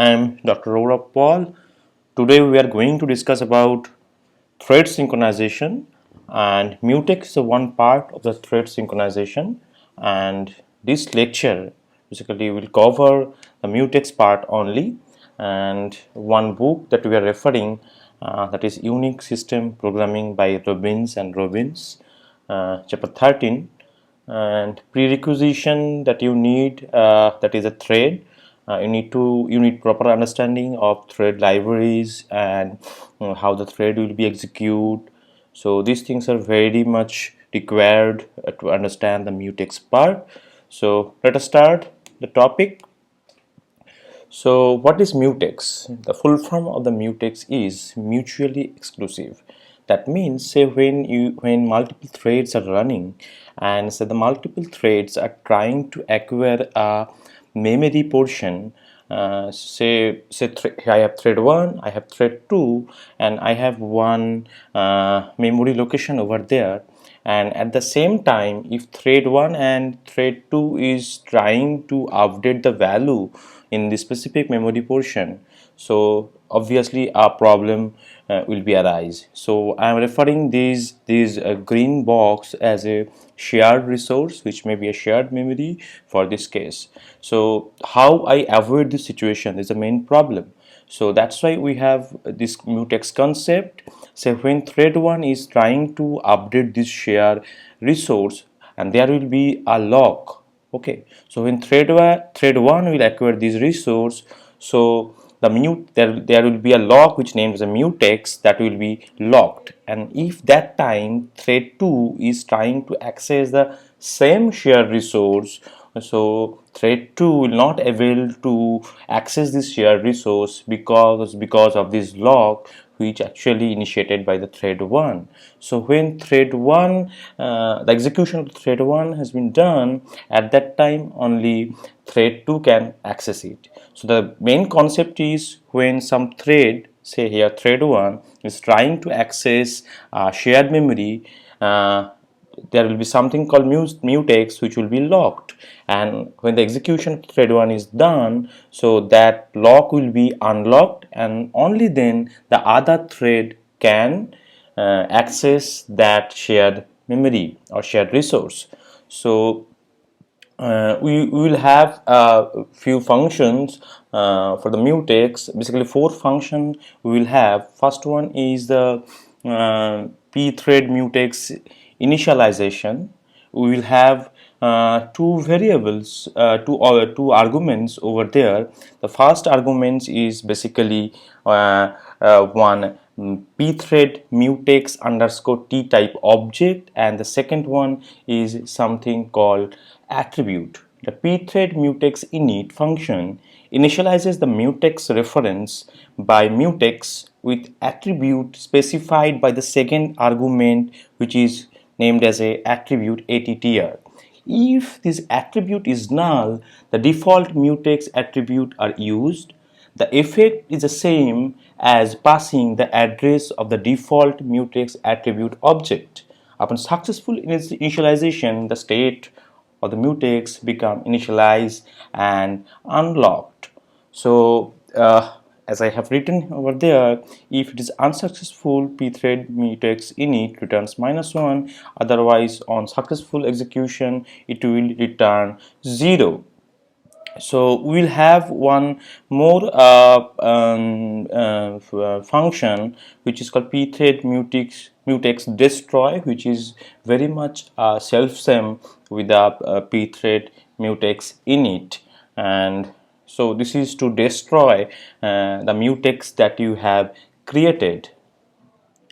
I'm Dr. Aurora Paul. Today we are going to discuss about thread synchronization, and Mutex is one part of the thread synchronization, and this lecture basically will cover the Mutex part only, and one book that we are referring, that is Unique System Programming by Robbins and Robbins, chapter 13, and prerequisition that you need, that is a thread. You need proper understanding of thread libraries and how the thread will be executed. So these things are very much required to understand the mutex part. So let us start the topic. So what is mutex? The full form of the mutex is mutually exclusive. That means, say, when multiple threads are running, and say the multiple threads are trying to acquire a memory portion. I have thread 1, I have thread 2, and I have one memory location over there. And at the same time, if thread 1 and thread 2 is trying to update the value in the specific memory portion, so obviously a problem will be arise. So I am referring these green box as a shared resource, which may be a shared memory for this case. So how I avoid this situation is the main problem. So that's why we have this mutex concept. So when thread 1 is trying to update this share resource, and there will be a lock. Okay, so when thread 1 will acquire this resource, so there will be a lock which names a mutex that will be locked. And if that time thread 2 is trying to access the same shared resource, so thread 2 will not able to access this shared resource because of this lock which actually initiated by the thread 1. So when thread 1, the execution of thread 1 has been done, at that time only thread 2 can access it. So the main concept is when some thread, say here thread 1, is trying to access shared memory, there will be something called mutex which will be locked, and when the execution of thread 1 is done, so that lock will be unlocked, and only then the other thread can access that shared memory or shared resource. So we will have a few functions for the mutex. Basically 4 functions we will have. First one is the pthread mutex initialization. We will have two variables, two arguments over there. The first argument is basically one pthread mutex underscore t type object, and the second one is something called attribute. The pthread mutex init function initializes the mutex reference by mutex with attribute specified by the second argument, which is named as a attribute attr. If this attribute is null, the default mutex attribute are used. The effect is the same as passing the address of the default mutex attribute object. Upon successful initialization, the state of the mutex become initialized and unlocked. So as I have written over there, if it is unsuccessful, pthread mutex init returns -1, otherwise on successful execution it will return 0. So we'll have one more function which is called pthread mutex destroy, which is very much self-same with the pthread mutex init. And so this is to destroy the mutex that you have created.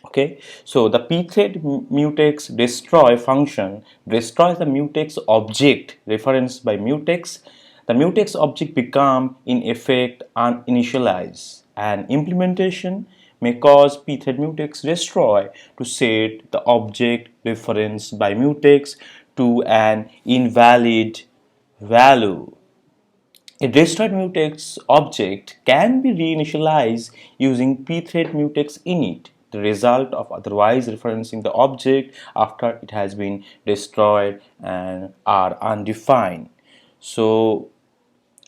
Okay, so the pthread mutex destroy function destroys the mutex object referenced by mutex. The mutex object become in effect uninitialized, and implementation may cause pthread mutex destroy to set the object referenced by mutex to an invalid value. A destroyed mutex object can be reinitialized using pthread mutex init, the result of otherwise referencing the object after it has been destroyed and are undefined. So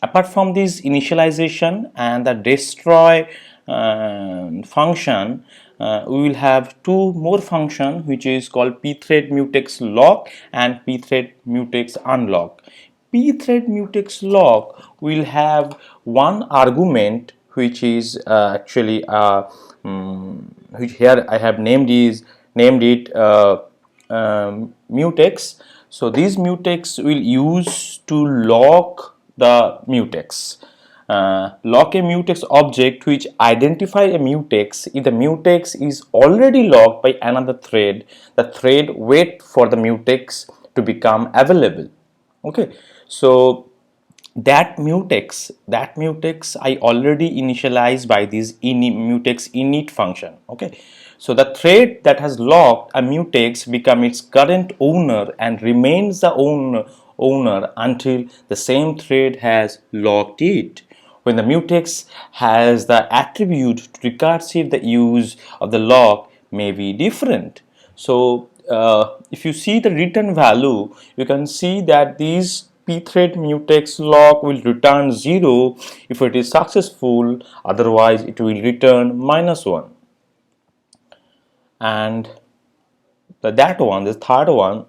Apart from this initialization and the destroy function, we will have two more function which is called pthread mutex lock and pthread mutex unlock. Pthread mutex lock will have one argument which is actually which here I have named it mutex. So these mutex will use to lock the mutex. Lock a mutex object which identify a mutex. If the mutex is already locked by another thread, the thread wait for the mutex to become available. Okay, so that mutex I already initialized by this mutex init function. Okay, so the thread that has locked a mutex become its current owner and remains the owner until the same thread has locked it. When the mutex has the attribute to recursive, the use of the lock may be different. So if you see the return value, you can see that these pthread mutex lock will return 0 if it is successful, otherwise it will return -1. And that one, the third one,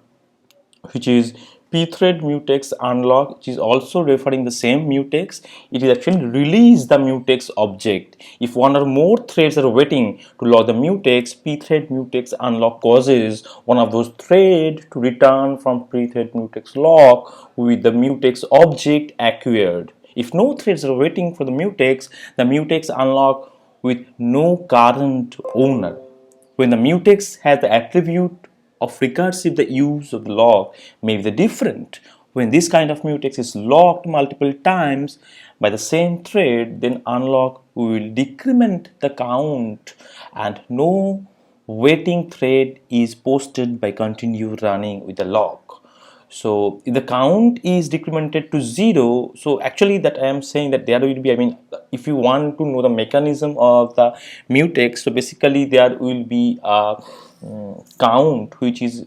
which is pthread mutex unlock, which is also referring the same mutex. It is actually release the mutex object. If one or more threads are waiting to lock the mutex, pthread mutex unlock causes one of those threads to return from pthread mutex lock with the mutex object acquired. If no threads are waiting for the mutex unlock with no current owner. When the mutex has the attribute of recursive, the use of the lock may be different. When this kind of mutex is locked multiple times by the same thread, then unlock will decrement the count and no waiting thread is posted by continue running with the lock. So if the count is decremented to 0, so actually that I am saying that there will be, I mean, if you want to know the mechanism of the mutex, so basically there will be a count which is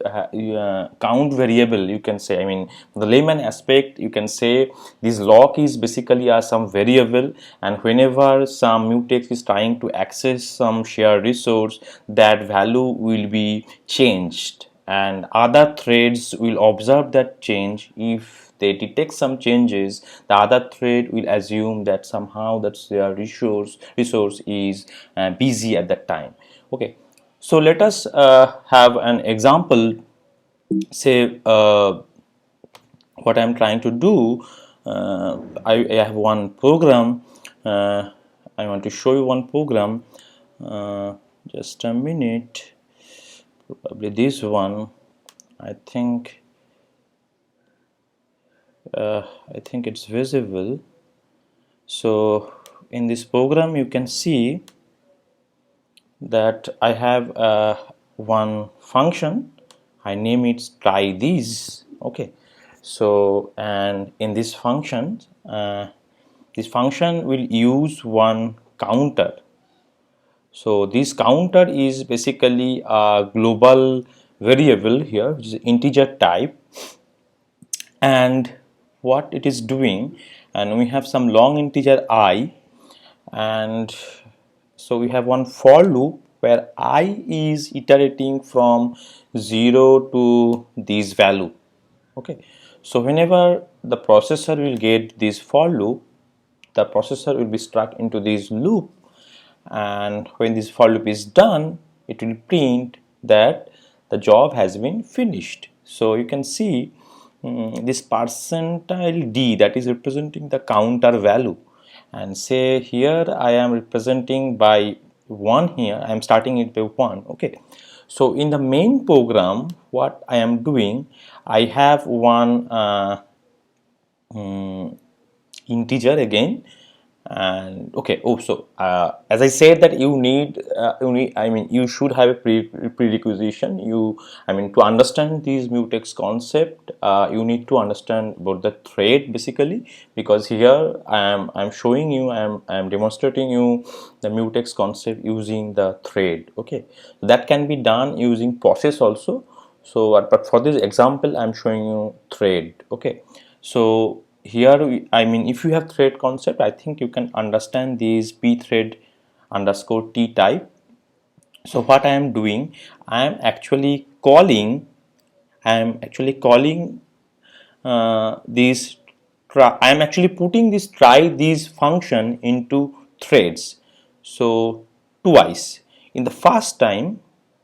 count variable, you can say. I mean, the layman aspect, you can say this lock is basically some variable, and whenever some mutex is trying to access some shared resource, that value will be changed and other threads will observe that change. If they detect some changes, the other thread will assume that somehow that's their resource is busy at that time. Okay, so let us have an example. Say what I'm trying to do. I have one program. I want to show you one program. Just a minute. Probably this one. I think it's visible. So in this program you can see that I have one function. I name it try these. Okay, so and in this function will use one counter. So this counter is basically a global variable here, which is integer type, and what it is doing, and we have some long integer I, and so we have one for loop where I is iterating from 0 to this value. Okay, so whenever the processor will get this for loop, the processor will be struck into this loop, and when this for loop is done, it will print that the job has been finished. So you can see this percentile d, that is representing the counter value, and say here I am representing by 1. Here I am starting it by 1. Okay, so in the main program what I am doing, I have one integer again, and okay, so as I said that you need I mean you should have a prerequisition. You, I mean, to understand this mutex concept, you need to understand about the thread basically, because here I'm showing you, I'm demonstrating you the mutex concept using the thread. Okay, so that can be done using process also. So but for this example I'm showing you thread. Okay, so here I mean, if you have thread concept, I think you can understand these pthread underscore t type. So what I am doing, I am actually calling this I am actually putting this try these function into threads. So twice. In the first time,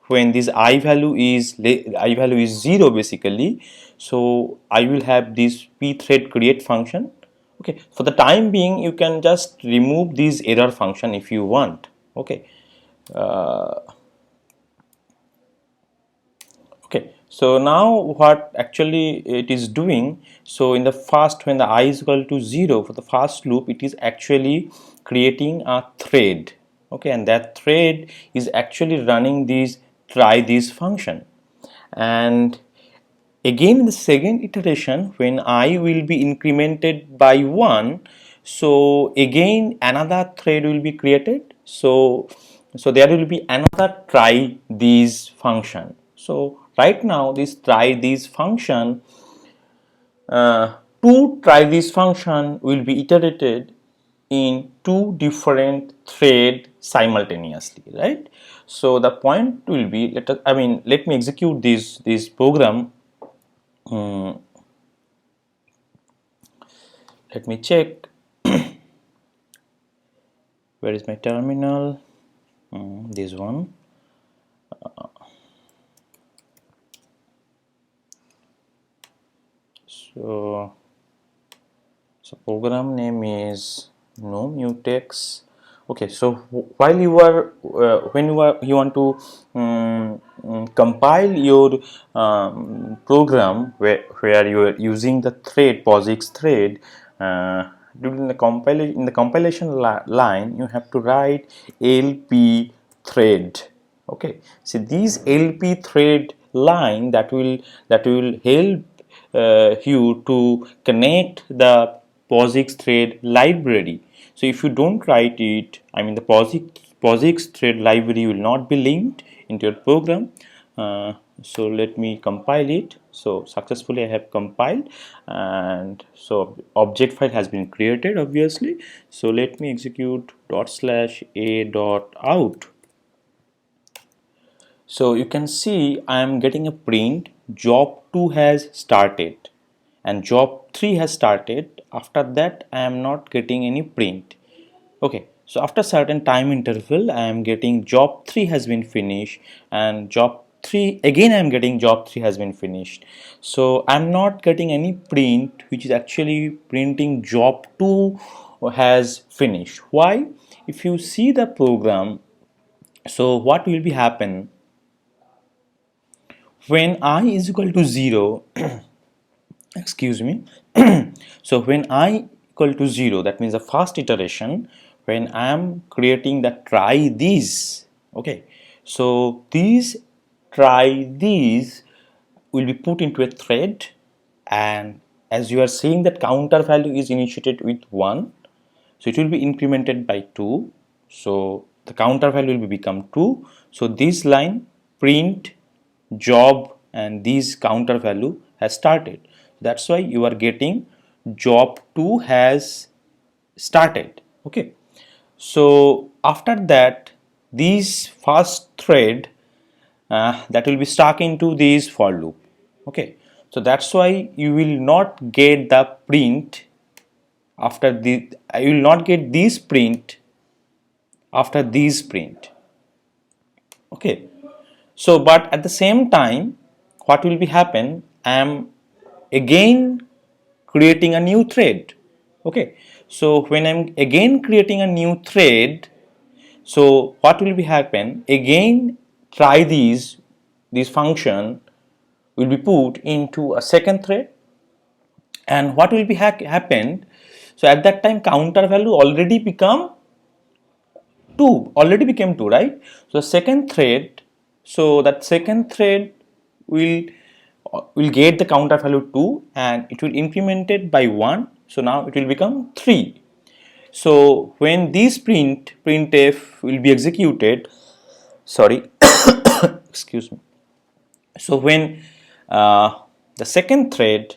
when this I value is 0 basically, so I will have this pthread create function. Okay, for the time being you can just remove this error function if you want. Okay, okay, so now what actually it is doing, so in the first, when the I is equal to 0, for the first loop it is actually creating a thread. Okay, and that thread is actually running this try this function. And again in the second iteration, when I will be incremented by 1, so again another thread will be created. So there will be another try this function. So right now this try this function, to try this function will be iterated in two different thread simultaneously, right? So the point will be, let me execute this program. Let me check where is my terminal. This one. So program name is no mutex. Okay, so while you are when you want to compile your program where you are using the thread POSIX thread, during the compilation, in the compilation line you have to write lp thread. Okay, so these lp thread line that will help you to connect the POSIX thread library. So if you don't write it, I mean the POSIX thread library will not be linked into your program. So let me compile it. So successfully I have compiled, and so object file has been created obviously. So let me execute ./a.out. So you can see I am getting a print job 2 has started and job 3 has started. After that I am not getting any print. Okay, so after certain time interval I am getting job 3 has been finished, and job 3 again I am getting job 3 has been finished. So I am not getting any print which is actually printing job 2 has finished. Why? If you see the program, so what will be happen when I is equal to 0, excuse me. So when I equal to 0, that means the first iteration, when I am creating the try these. Okay, so these try these will be put into a thread, and as you are seeing that counter value is initiated with 1, so it will be incremented by 2, so the counter value will become 2. So this line print job and this counter value has started. That's why you are getting job 2 has started. Okay, so after that this first thread that will be stuck into this for loop. Okay, so that's why you will not get the print after the, I will not get this print after this print. Okay, so but at the same time what will be happen, I am again creating a new thread. Okay, so when I'm again creating a new thread, so what will be happen, again try these, this function will be put into a second thread, and what will be happened, so at that time counter value already become 2, already became 2, right? So second thread, so that second thread will get the counter value 2 and it will increment it by 1, so now it will become 3. So when this printf will be executed, sorry, excuse me. So when the second thread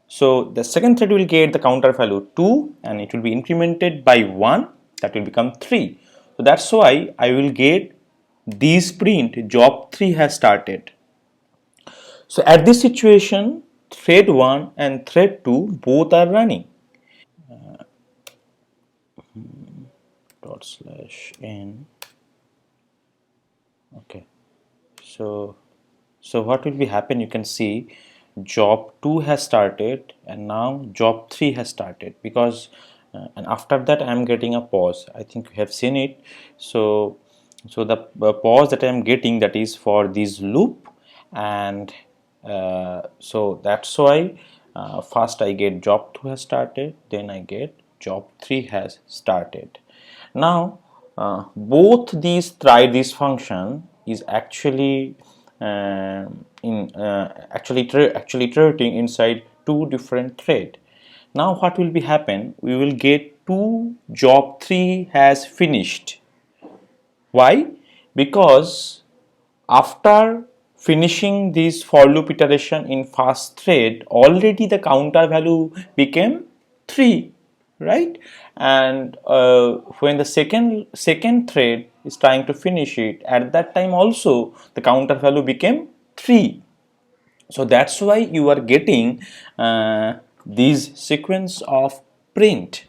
So the second thread will get the counter value 2 and it will be incremented by 1, that will become 3. So that's why I will get this print job 3 has started. So at this situation, thread 1 and thread 2 both are running. Dot slash n. Okay. So what will be happen, you can see job 2 has started and now job 3 has started, because and after that I am getting a pause. I think you have seen it. So the pause that I am getting, that is for this loop, and so that's why first I get job 2 has started, then I get job 3 has started. Now both these try this function is actually actually iterating inside two different thread. Now what will be happen, we will get two job 3 has finished. Why? Because after finishing this for loop iteration in first thread, already the counter value became 3, right? And when the second thread is trying to finish it, at that time also the counter value became 3. So that's why you are getting these sequence of print.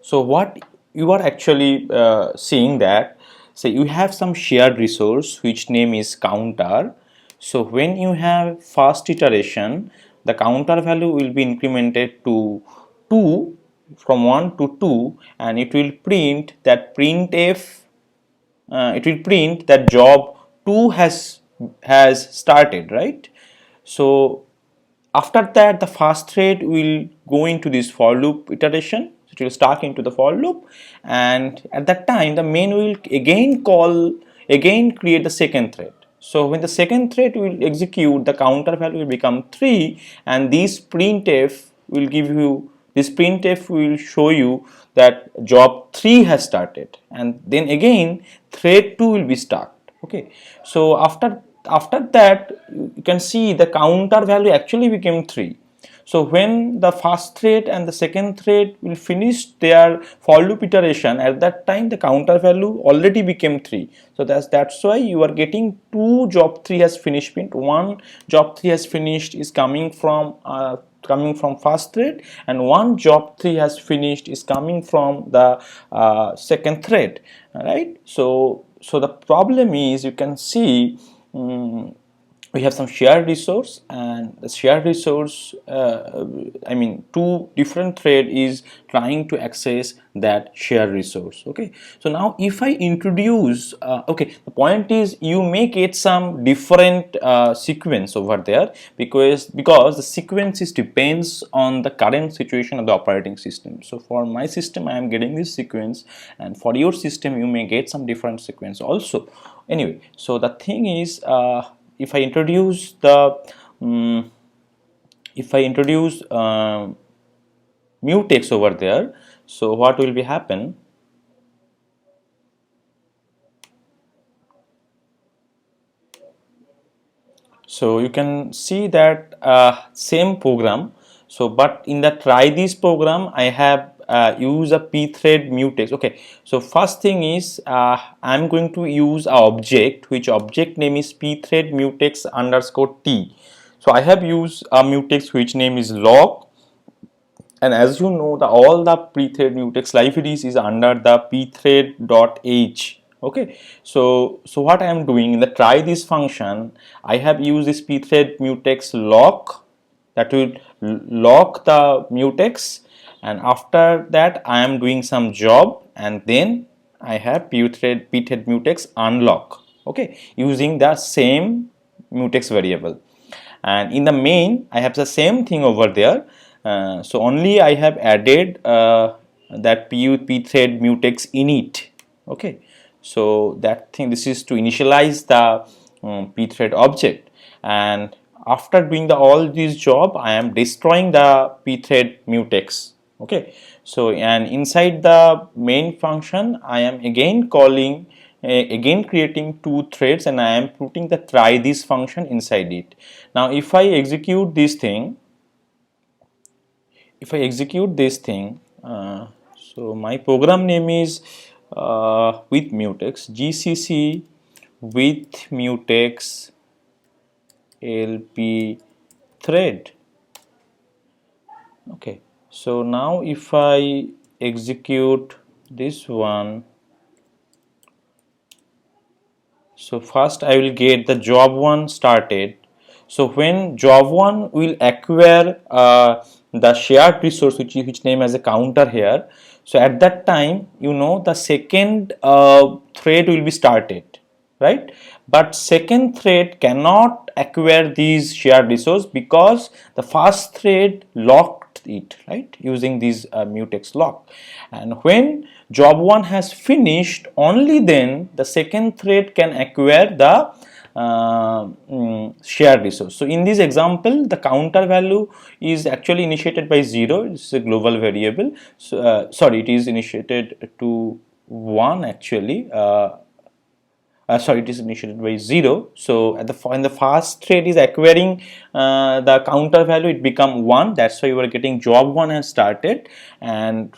So what you are actually seeing, that say you have some shared resource which name is counter. So when you have first iteration, the counter value will be incremented to 2, from 1 to 2, and it will print that printf, it will print that job 2 has started, right? So after that the first thread will go into this for loop iteration. So it will start into the for loop, and at that time the main will again create the second thread. So when the second thread will execute, the counter value will become 3, and this printf will show you that job 3 has started, and then again thread 2 will be start. Okay, so after that you can see the counter value actually became 3. So when the first thread and the second thread will finish their for loop iteration, at that time the counter value already became 3. So that's why you are getting two job 3 has finished print. One job 3 has finished is coming from first thread, and one job 3 has finished is coming from the second thread, right? So the problem is, you can see we have some shared resource, and the shared resource, I mean two different thread is trying to access that shared resource. Okay, so now if I introduce okay, the point is you may get some different sequence over there, because the sequence is depends on the current situation of the operating system. So for my system I am getting this sequence, and for your system you may get some different sequence also. Anyway, so the thing is, if I introduce the if I introduce mutex over there, so what will be happen? So you can see that same program. So but in the try this program I have use a pthread mutex. Okay, so first thing is I'm going to use a object, which object name is pthread mutex underscore t. So I have used a mutex which name is log, and as you know, the all the pthread mutex libraries is under the pthread.h. Okay, so what I am doing in the try this function, I have used this pthread mutex lock, that will lock the mutex, and after that I am doing some job, and then I have pthread mutex unlock. Okay, using the same mutex variable, and in the main I have the same thing over there. So only I have added that pthread mutex init. Okay, so that thing, this is to initialize the pthread object, and after doing the all this job I am destroying the pthread mutex. Okay, so and inside the main function I am again calling again creating two threads, and I am putting the try this function inside it. Now if I execute this thing, if I execute this thing, so my program name is with mutex gcc with mutex lp thread. Okay, so now if I execute this one, so first I will get the job one started. So when job one will acquire the shared resource, which name as a counter here, so at that time, you know, the second thread will be started, right? But second thread cannot acquire these shared resource because the first thread locked it, right, using this mutex lock. And when job one has finished, only then the second thread can acquire the shared resource. So in this example, the counter value is actually initiated by 0. It's a global variable. So sorry, it is initiated to 1 actually. Sorry, it is initiated by 0. So at the when the first thread is acquiring the counter value, it become 1. That's why you are getting job 1 has started, and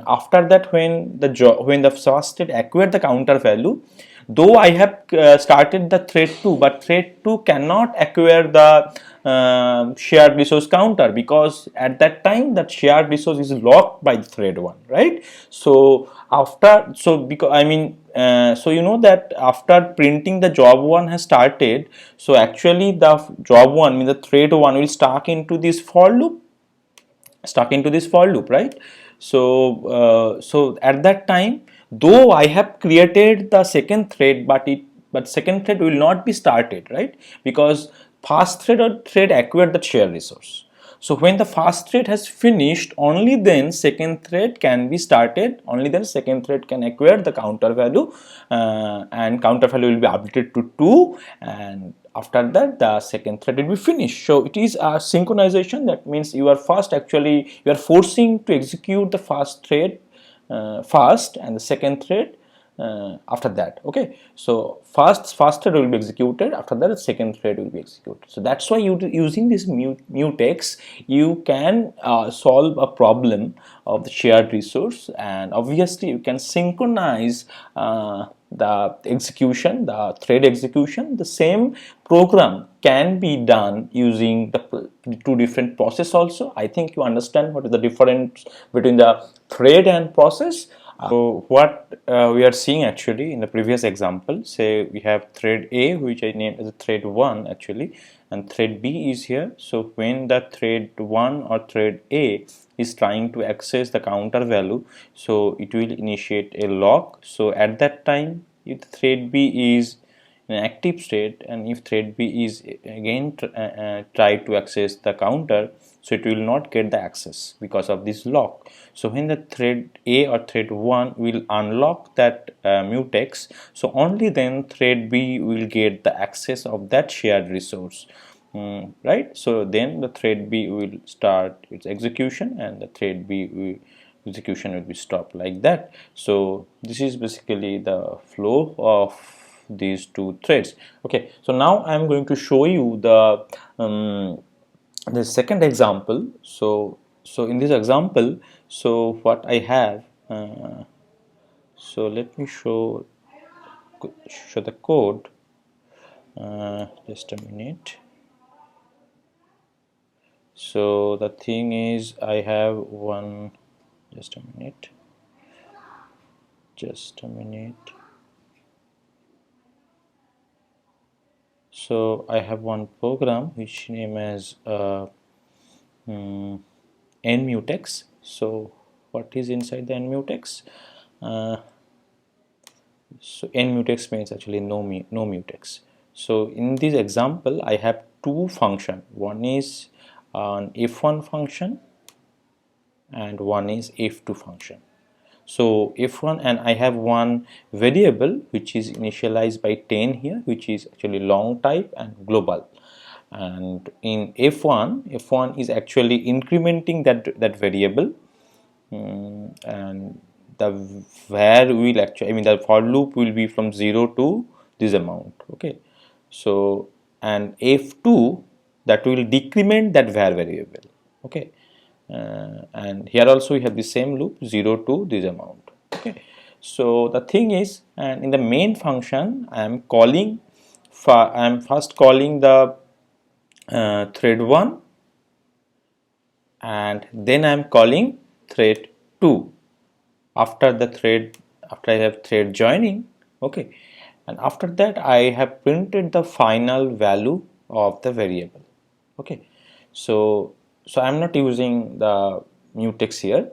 after that, when the first thread acquired the counter value, though I have started the thread 2, but thread 2 cannot acquire the shared resource counter, because at that time that shared resource is locked by the thread 1, right? So after, so because I mean, so you know that after printing the job 1 has started, so actually the job 1 means the thread 1 will stuck into this for loop, right? So so at that time, though I have created the second thread, but second thread will not be started, right? Because first thread or thread acquired the shared resource. So when the first thread has finished, only then second thread can be started, only then second thread can acquire the counter value, and counter value will be updated to 2, and after that the second thread will be finished. So it is a synchronization. That means you are first, actually you are forcing to execute the first thread first, and the second thread after that. Okay, so first thread will be executed, after that the second thread will be executed. So that's why using this mutex, you can solve a problem of the shared resource, and obviously you can synchronize the execution, the thread execution. The same program can be done using the two different process also. I think you understand what is the difference between the thread and process. So what we are seeing actually in the previous example, say we have thread A, which I named as a thread 1 actually, and thread B is here. So when the thread 1 or thread A is trying to access the counter value, so it will initiate a lock. So at that time, if thread B is in an active state, and if thread B is again try to access the counter, so it will not get the access because of this lock. So when the thread A or thread 1 will unlock that mutex, so only then thread B will get the access of that shared resource. Right, so then the thread B will start its execution, and the thread B will execution will be stopped like that. So this is basically the flow of these two threads. Okay, so now I'm going to show you the second example. So in this example, so what I have, so let me show the code. Just a minute. So the thing is, I have one, just a minute, so I have one program which name as nmutex. So what is inside the nmutex? So nmutex means actually no mutex. So in this example, I have two function. One is an f1 function and one is f2 function. So f1, and I have one variable which is initialized by 10 here, which is actually long type and global. And in f1 is actually incrementing that variable, and the var will actually, I mean the for loop will be from 0 to this amount. Okay, so and f2, that will decrement that var variable. Okay, and here also we have the same loop, 0 to this amount. Okay, so the thing is, and in the main function I am calling I am first calling the thread 1, and then I am calling thread 2 after the thread, after I have thread joining. Okay, and after that I have printed the final value of the variable. Okay, so I'm not using the mutex here.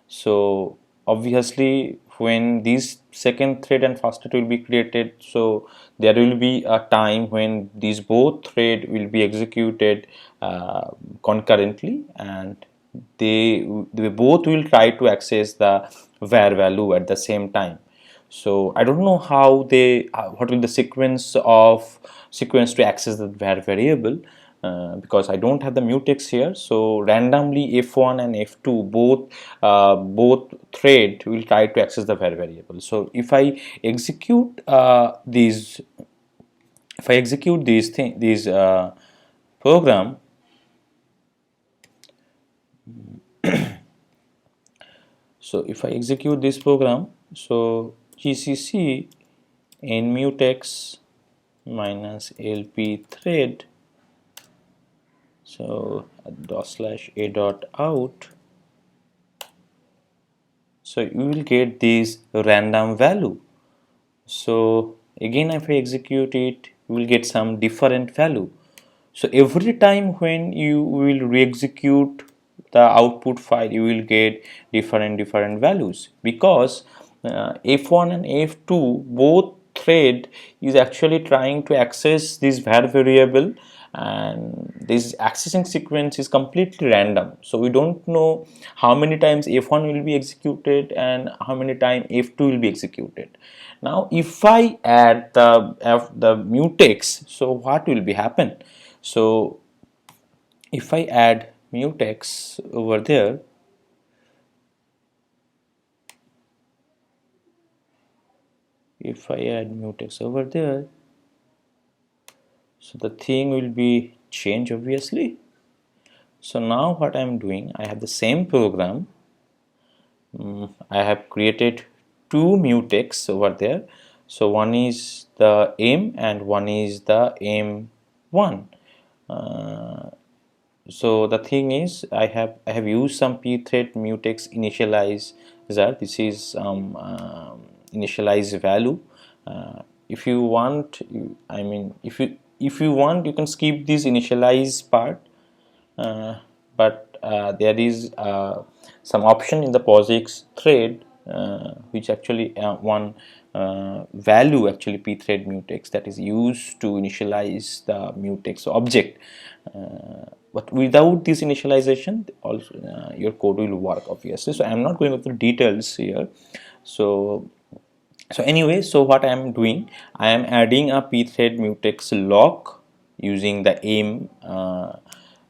So obviously when this second thread and first thread will be created, so there will be a time when these both thread will be executed concurrently, and they both will try to access the var value at the same time. So I don't know how they what will the sequence to access the var variable, because I don't have the mutex here. So randomly f1 and f2 both thread will try to access the var variable. So if I execute these program, so if I execute this program, so gcc in mutex minus lp thread, so dot slash a dot out, so you will get this random value. So again if I execute it, you will get some different value. So every time when you will re-execute the output file, you will get different values, because f1 and f2 both thread is actually trying to access this var variable, and this accessing sequence is completely random. So we don't know how many times f1 will be executed and how many times f2 will be executed. Now if I add the mutex, so what will be happen? So if I add mutex over there, so the thing will be changed obviously. So now what I am doing, I have the same program. I have created two mutex over there. So one is the m and one is the m1. So the thing is, I have used some pthread mutex initializer. This is initialize value. If you want, I mean, if you want, you can skip this initialize part, but there is some option in the POSIX thread which actually one value actually pthread mutex that is used to initialize the mutex object. But without this initialization, also your code will work obviously. So I am not going into details here. So anyway, so what I am doing, I am adding a pthread mutex lock using the aim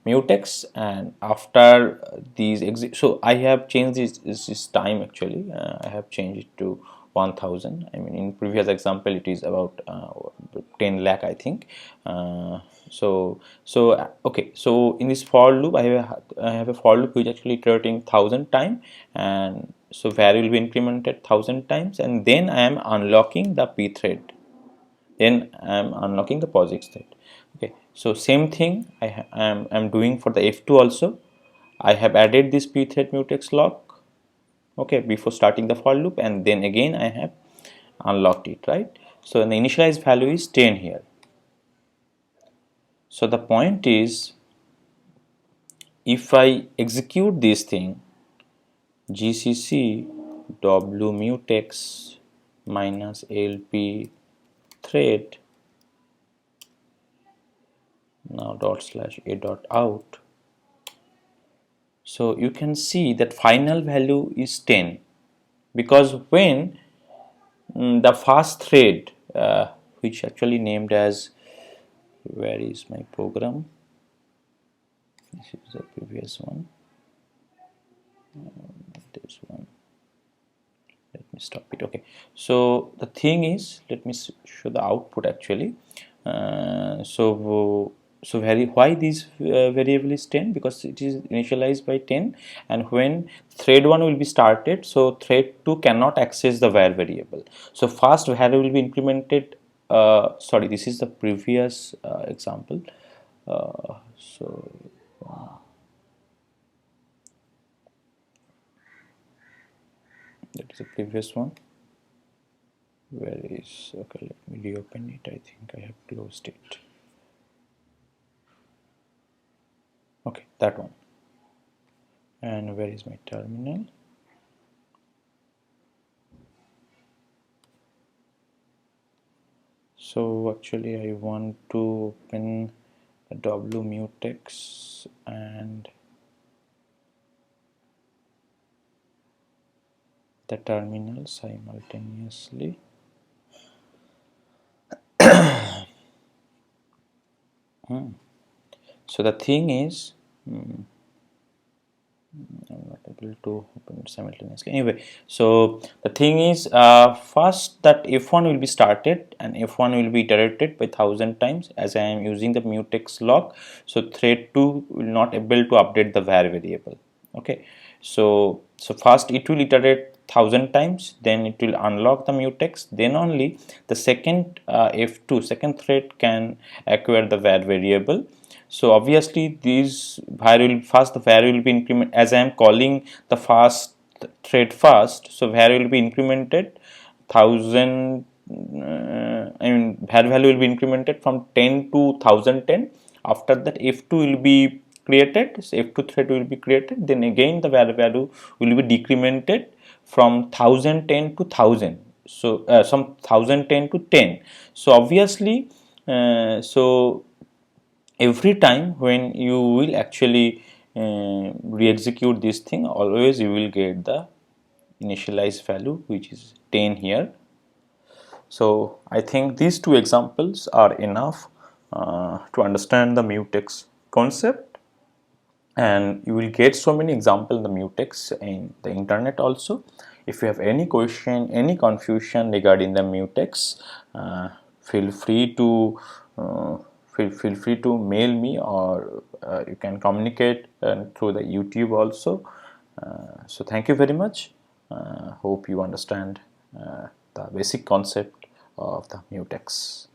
mutex, and after these so I have changed this time actually. I have changed it to 1000. I mean, in previous example it is about 10 lakh I think. Okay, so in this for loop I have a for loop which actually iterating 1000 time, and so var will be incremented 1000 times, and then I am unlocking the p thread, then I am unlocking the POSIX thread. Okay, so same thing I'm doing for the f2 also. I have added this p thread mutex lock, okay, before starting the for loop, and then again I have unlocked it, right? So the initialized value is 10 here. So the point is, if I execute this thing, gcc w mutex minus lp thread, now dot slash a dot out, so you can see that final value is 10, because when the first thread which actually named as, where is my program, this is the previous one, this one, let me stop it. Okay, so the thing is, let me show the output actually. So so why this variable is 10, because it is initialized by 10, and when thread 1 will be started, so thread 2 cannot access the var variable. So first var will be implemented, sorry, this is the previous example. So that is the previous one. Where is, okay, let me reopen it. I think I have closed it. Okay, that one. And where is my terminal? So actually I want to open W mutex and the terminal simultaneously. So the thing is, I'm not able to open it simultaneously. Anyway, so the thing is, first that f1 will be started and f1 will be iterated by 1000 times, as I am using the mutex lock. So thread 2 will not able to update the var variable. Okay, so first it will iterate 1000 times, then it will unlock the mutex, then only the second f2 second thread can acquire the var variable. So obviously these var will first, the var will be increment, as I am calling the first thread first, so var will be incremented 1000, I mean var value will be incremented from 10 to 1010. After that f2 will be created, so f2 thread will be created, then again the var value will be decremented from 1010 to 1000, so some 1010 to 10. So obviously, so every time when you will actually re-execute this thing, always you will get the initialized value, which is 10 here. So I think these two examples are enough to understand the mutex concept, and you will get so many examples in the mutex in the internet also. If you have any question, any confusion regarding the mutex, feel free to feel free to mail me, or you can communicate through the YouTube also. So thank you very much. Hope you understand the basic concept of the mutex.